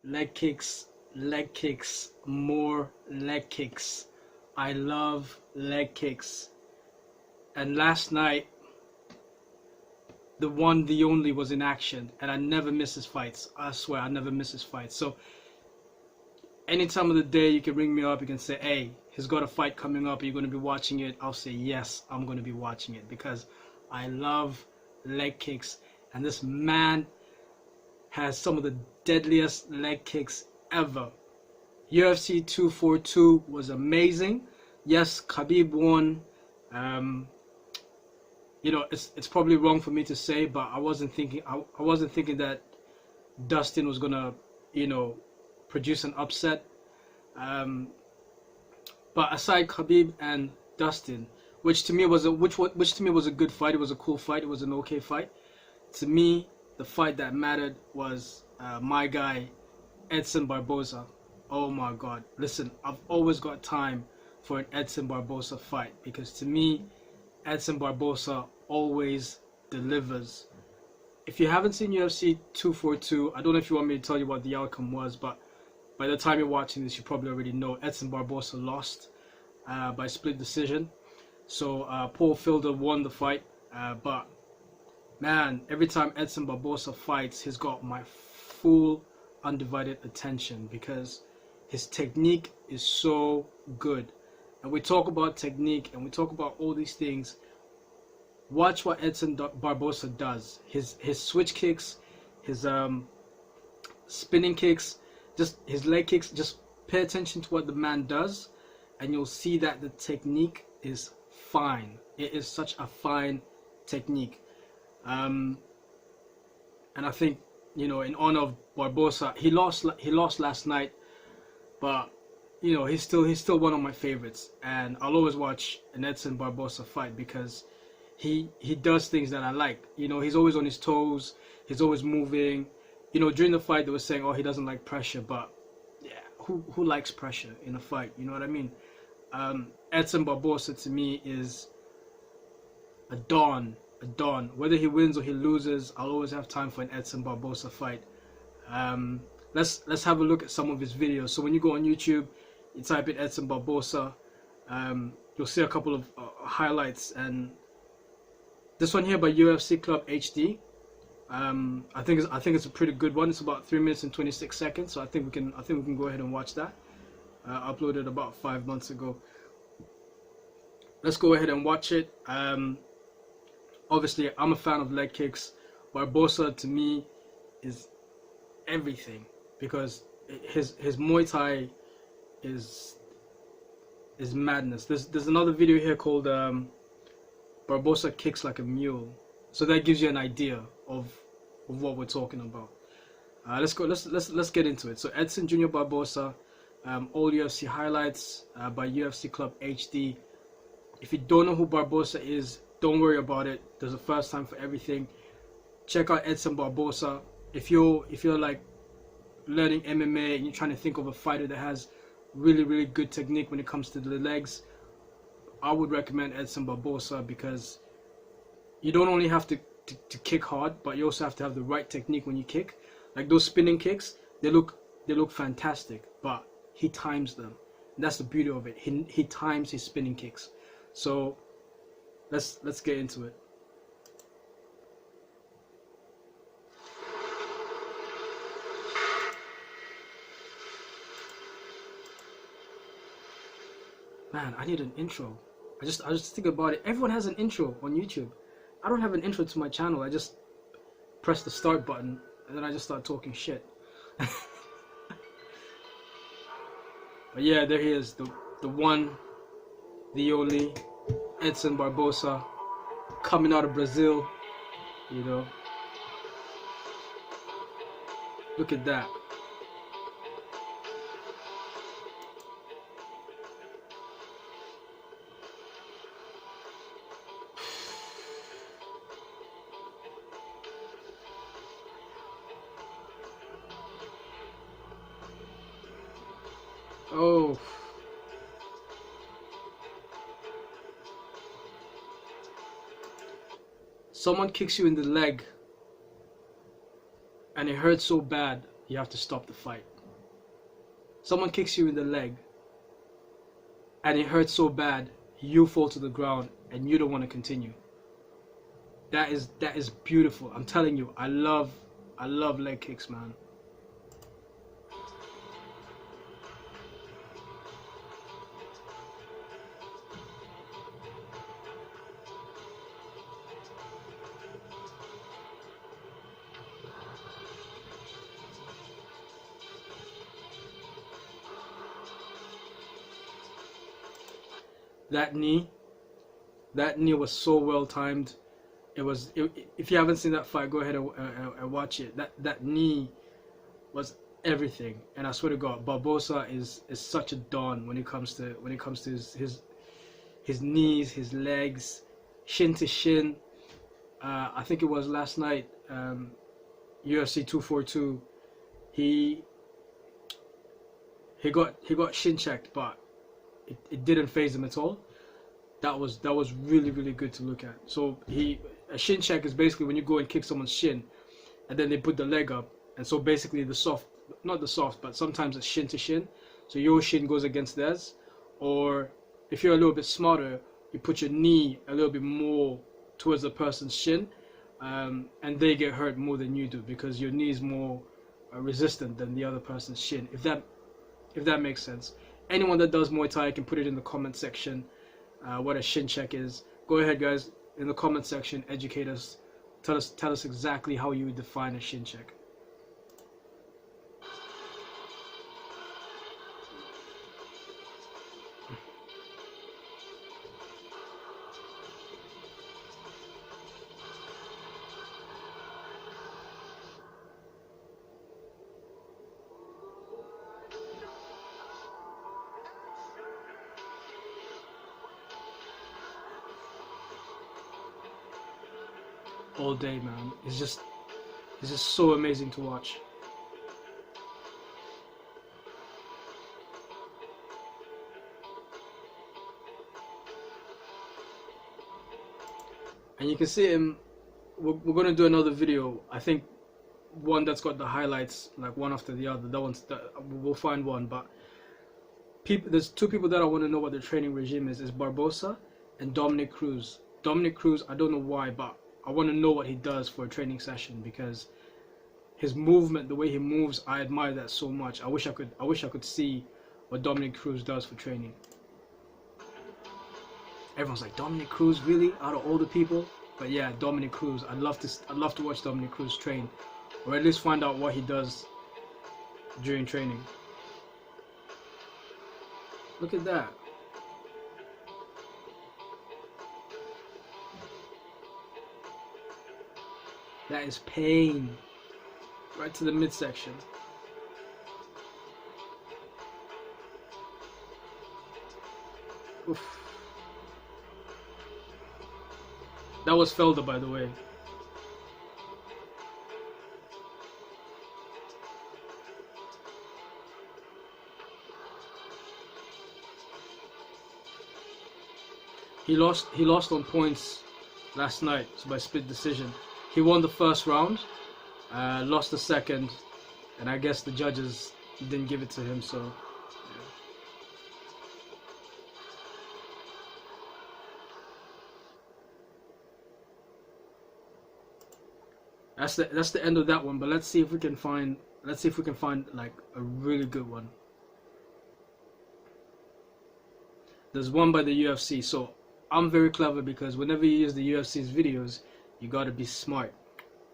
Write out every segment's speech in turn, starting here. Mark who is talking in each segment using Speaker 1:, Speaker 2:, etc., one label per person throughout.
Speaker 1: leg kicks, more leg kicks. I love leg kicks. And last night, the one, the only was in action, and I never miss his fights. I swear, I never miss his fights. So, any time of the day, you can ring me up. You can say, "Hey, he's got a fight coming up. Are you going to be watching it?" I'll say, "Yes, I'm going to be watching it," because I love leg kicks, and this man has some of the deadliest leg kicks ever. UFC 242 was amazing. Yes, Khabib won. You know, it's probably wrong for me to say, but I wasn't thinking that Dustin was gonna, you know, produce an upset. But aside Khabib and Dustin, which to me was a good fight. It was a cool fight. It was an okay fight. To me, the fight that mattered was my guy Edson Barboza. Oh my God! Listen, I've always got time for an Edson Barboza fight, because to me, Edson Barboza always delivers. If you haven't seen UFC 242, I don't know if you want me to tell you what the outcome was, but by the time you're watching this, you probably already know. Edson Barboza lost by split decision. So Paul Felder won the fight. But man, every time Edson Barboza fights, he's got my full undivided attention, because his technique is so good. And we talk about technique and we talk about all these things. Watch what Edson Barboza does. His switch kicks, his spinning kicks, just his leg kicks. Just pay attention to what the man does, and you'll see that the technique is fine. It is such a fine technique. And I think, you know, in honor of Barboza, he lost last night, but you know, he's still one of my favorites, and I'll always watch an Edson Barboza fight, because he does things that I like. You know, he's always on his toes, he's always moving. You know, during the fight they were saying, oh, he doesn't like pressure, but yeah, who likes pressure in a fight? You know what I mean? Edson Barboza to me is a don. Whether he wins or he loses, I'll always have time for an Edson Barboza fight. Let's have a look at some of his videos. So when you go on YouTube, you type in Edson Barboza, you'll see a couple of highlights, and this one here by UFC Club HD. I think it's a pretty good one. It's about 3 minutes and 26 seconds. So I think we can go ahead and watch that. Uploaded about 5 months ago. Let's go ahead and watch it. Obviously, I'm a fan of leg kicks. Barboza to me is everything, because his Muay Thai is madness. There's another video here called Barboza Kicks Like a Mule, so that gives you an idea of what we're talking about. Let's get into it. So Edson Junior Barboza, all UFC highlights by UFC Club HD. If you don't know who Barboza is, don't worry about it. There's a first time for everything. Check out Edson Barboza. If you're like learning MMA and you're trying to think of a fighter that has really good technique when it comes to the legs, I would recommend Edson Barboza, because you don't only have to kick hard, but you also have to have the right technique when you kick. Like those spinning kicks, they look fantastic, but he times them. And that's the beauty of it. He times his spinning kicks. So let's get into it. Man, I need an intro. I just think about it. Everyone has an intro on YouTube. I don't have an intro to my channel. I just press the start button and then I just start talking shit. But yeah, there he is, the one, the only Edson Barboza, coming out of Brazil. You know, look at that. Oh, someone kicks you in the leg and it hurts so bad, you have to stop the fight. Someone kicks you in the leg and it hurts so bad you fall to the ground and you don't want to continue. That is beautiful. I'm telling you, I love leg kicks, man. That knee was so well timed. If you haven't seen that fight, go ahead and watch it. That knee was everything, and I swear to God, Barboza is such a don when it comes to his knees, his legs, shin to shin. I think it was last night, UFC 242. He got shin checked, but it didn't phase him at all. That was really good to look at. So a shin check is basically when you go and kick someone's shin, and then they put the leg up, and so basically not the soft, but sometimes it's shin to shin. So your shin goes against theirs, or if you're a little bit smarter, you put your knee a little bit more towards the person's shin, and they get hurt more than you do because your knee is more resistant than the other person's shin. If that makes sense. Anyone that does Muay Thai can put it in the comment section. What a shin check is. Go ahead, guys, in the comment section, educate us. Tell us exactly how you would define a shin check. All day, man. It's just so amazing to watch. And you can see him. We're gonna do another video. I think one that's got the highlights, like one after the other. We'll find one. But there's two people that I want to know what their training regime is. Is Barboza and Dominic Cruz. Dominic Cruz, I don't know why, but I want to know what he does for a training session, because his movement, the way he moves, I admire that so much. I wish I could see what Dominic Cruz does for training. Everyone's like, Dominic Cruz, really? Out of all the people? But yeah, Dominic Cruz. I'd love to watch Dominic Cruz train, or at least find out what he does during training. Look at that. That is pain. Right to the midsection. Oof. That was Felder, by the way. He lost on points last night, so by split decision. He won the first round, lost the second, and I guess the judges didn't give it to him, so yeah. That's the end of that one, but let's see if we can find like a really good one. There's one by the UFC, so I'm very clever, because whenever you use the UFC's videos, you gotta be smart,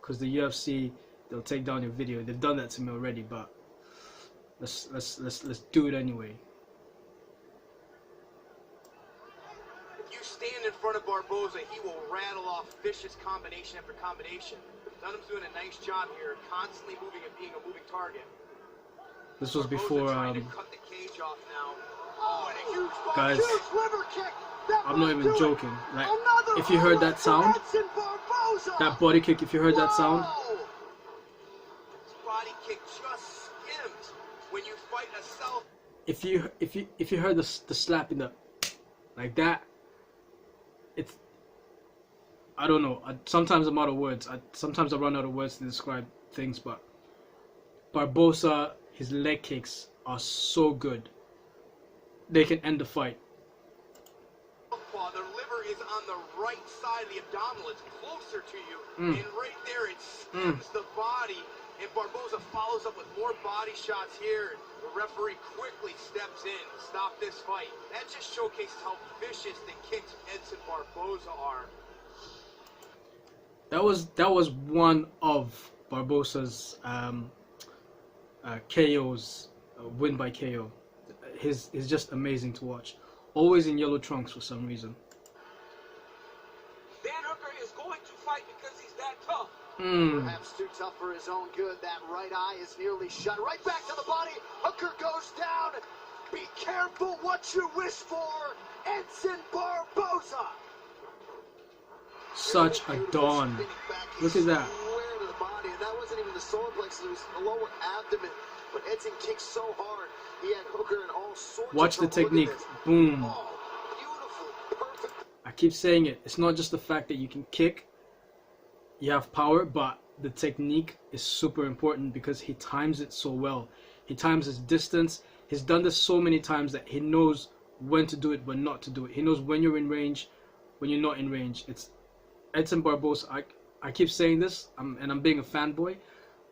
Speaker 1: because the UFC, they'll take down your video. They've done that to me already, but let's do it anyway.
Speaker 2: If you stand in front of Barboza, he will rattle off vicious combination after combination. Dunham's doing a nice job here, constantly moving and being a moving target.
Speaker 1: This was before
Speaker 2: trying to cut the cage off now. Oh, and a huge
Speaker 1: guys,
Speaker 2: liver kick.
Speaker 1: I'm not even joking. Like, if you heard that sound, that body kick, if you heard that sound,
Speaker 2: this body kick just skims when you fight a self.
Speaker 1: If you heard the slap in the like that, it's, I don't know. Sometimes I'm out of words. Sometimes I run out of words to describe things, but Barboza, his leg kicks are so good. They can end the fight.
Speaker 2: The liver is on the right side of the abdominal. It's closer to you. And right there, it skims the body. And Barboza follows up with more body shots here. The referee quickly steps in to stop this fight. That just showcases how vicious the kicks Edson Barboza are.
Speaker 1: That was one of Barboza's KOs, win by KO. He's just amazing to watch. Always in yellow trunks for some reason.
Speaker 3: Dan Hooker is going to fight because he's that tough.
Speaker 4: Perhaps too tough for his own good. That right eye is nearly shut. Right back to the body. Hooker goes down. Be careful what you wish for. Edson Barboza.
Speaker 1: Such a dawn. Look at that.
Speaker 4: Square to the body, and that wasn't even the solar plexus. It was the lower abdomen. But Edson kicked so hard, he had Hooker in all sorts
Speaker 1: Watch the
Speaker 4: of trouble.
Speaker 1: technique. Boom.
Speaker 4: Oh, beautiful, perfect.
Speaker 1: I keep saying it. It's not just the fact that you can kick, you have power, but the technique is super important because he times it so well. He times his distance. He's done this so many times that he knows when to do it, when not to do it. He knows when you're in range, when you're not in range. It's Edson Barboza. I keep saying this, and I'm being a fanboy,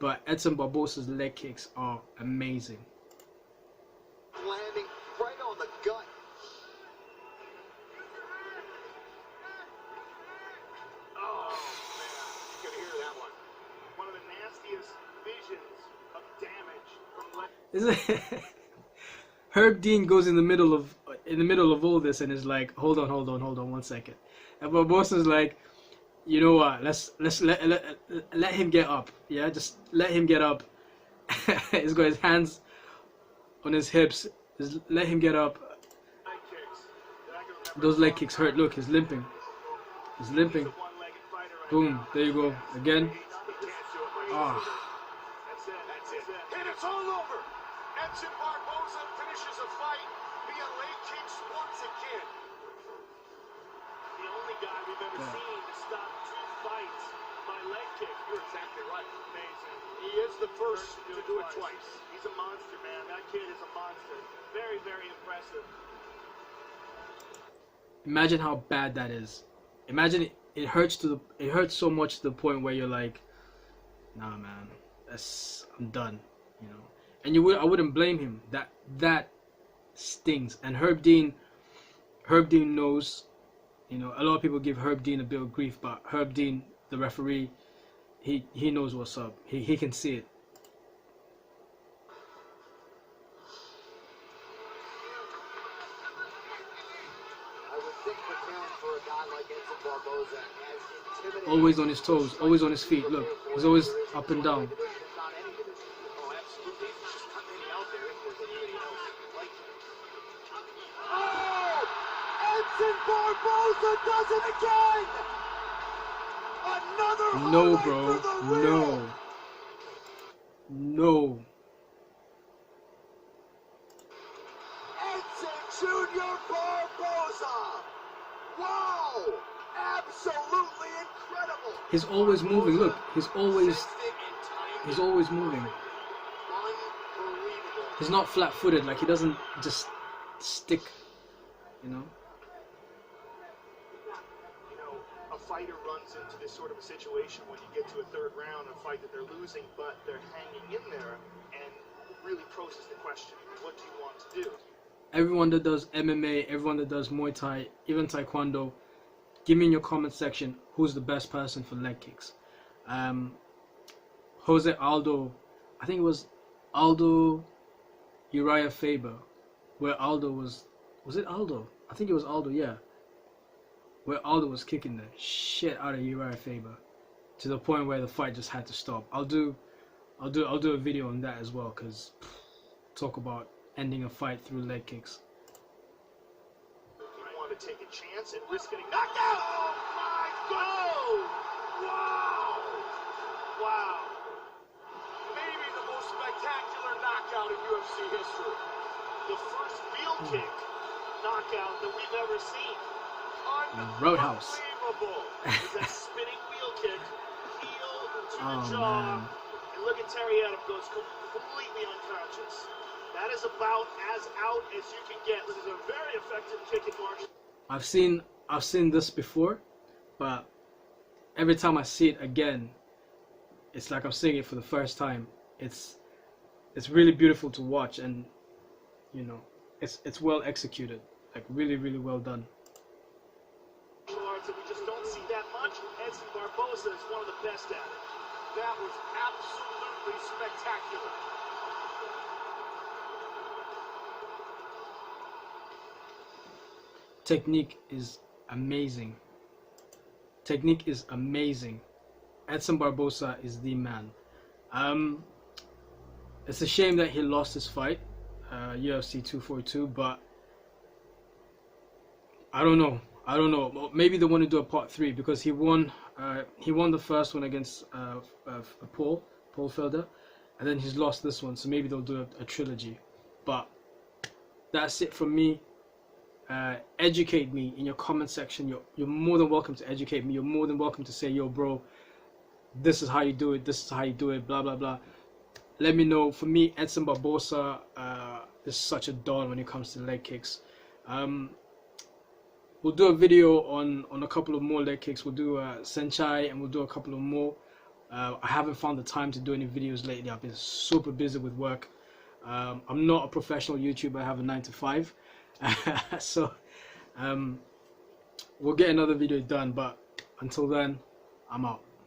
Speaker 1: but Edson Barboza's leg kicks are amazing.
Speaker 4: Landing right on the gut.
Speaker 2: Oh, man. You can hear that one. One of the nastiest visions of damage from left.
Speaker 1: Isn't it? Herb Dean goes in the middle of all this and is like, hold on 1 second. And Barboza's like, you know what? Let's let him get up. Yeah, just let him get up. He's got his hands on his hips. Just let him get up. Those leg kicks hurt. Look, he's limping. He's limping. Boom. There you go. Again. Ah.
Speaker 2: That's it. And it's all over. Edson Barboza finishes a fight via leg kicks once again. The only guy we've ever seen to stop 2 fights by leg kick. You're exactly right. Amazing. He is the first to do it twice. He's a monster, man. That kid is a monster. Very, very impressive.
Speaker 1: Imagine how bad that is. Imagine it hurts so much to the point where you're like, nah, man, I'm done, you know. And I wouldn't blame him. That stings. And Herb Dean knows, you know. A lot of people give Herb Dean a bit of grief, but Herb Dean, the referee, he knows what's up. He can see it.
Speaker 4: I would think preparing for a guy like Edson Barboza, as intimidating.
Speaker 1: Always on his toes, always on his feet. Look, he's always up and down.
Speaker 4: Not any division.
Speaker 2: Oh, absolutely. There's just not many out there. If there's anybody else like him.
Speaker 4: Oh! Edson Barboza does it again! Another
Speaker 1: No,
Speaker 4: highlight
Speaker 1: bro.
Speaker 4: for the real.
Speaker 1: No.
Speaker 4: Edson Jr. Barboza! Wow! Absolutely incredible!
Speaker 1: He's always moving. Look, he's always moving.
Speaker 4: Unbelievable.
Speaker 1: He's not flat-footed. Like, he doesn't just stick, you know.
Speaker 2: You know, a fighter runs into this sort of a situation when you get to a third round, a fight that they're losing, but they're hanging in there, and really poses the question, what do you want to do?
Speaker 1: Everyone that does MMA, everyone that does Muay Thai, even Taekwondo, give me in your comment section who's the best person for leg kicks. Jose Aldo, I think it was Aldo Uriah Faber, where Aldo was it Aldo? I think it was Aldo, yeah. Where Aldo was kicking the shit out of Uriah Faber to the point where the fight just had to stop. I'll do a video on that as well, because talk about ending a fight through leg kicks.
Speaker 2: You want to take a chance and risk getting knocked out? Oh my God! Wow! Wow! Maybe the most spectacular knockout in UFC history. The first wheel kick knockout that we've ever seen.
Speaker 1: Roadhouse.
Speaker 2: Unbelievable! It's that spinning wheel kick, heel to the
Speaker 1: Oh,
Speaker 2: jaw.
Speaker 1: man.
Speaker 2: And look at Terry Adam goes completely unconscious. That is about as out as you can get. This is a very effective kicking martial.
Speaker 1: I've seen this before, but every time I see it again, it's like I'm seeing it for the first time. It's really beautiful to watch, and you know, it's well executed, like really well done.
Speaker 2: Arts that we just don't see that much. Edson Barboza is one of the best at it. That was absolutely spectacular.
Speaker 1: Technique is amazing. Technique is amazing. Edson Barboza is the man. It's a shame that he lost his fight, UFC 242, but I don't know. Maybe they want to do a part 3 because he won the first one against Paul Felder, and then he's lost this one. So maybe they'll do a trilogy. But that's it from me. Educate me in your comment section. You're more than welcome to educate me. You're more than welcome to say, yo bro, this is how you do it, this is how you do it, blah blah blah. Let me know. For me, Edson Barboza is such a don when it comes to leg kicks. We'll do a video on a couple of more leg kicks. We'll do Senchai, and we'll do a couple of more. I haven't found the time to do any videos lately. I've been super busy with work. I'm not a professional YouTuber. I have a 9 to 5. So we'll get another video done, but until then, I'm out.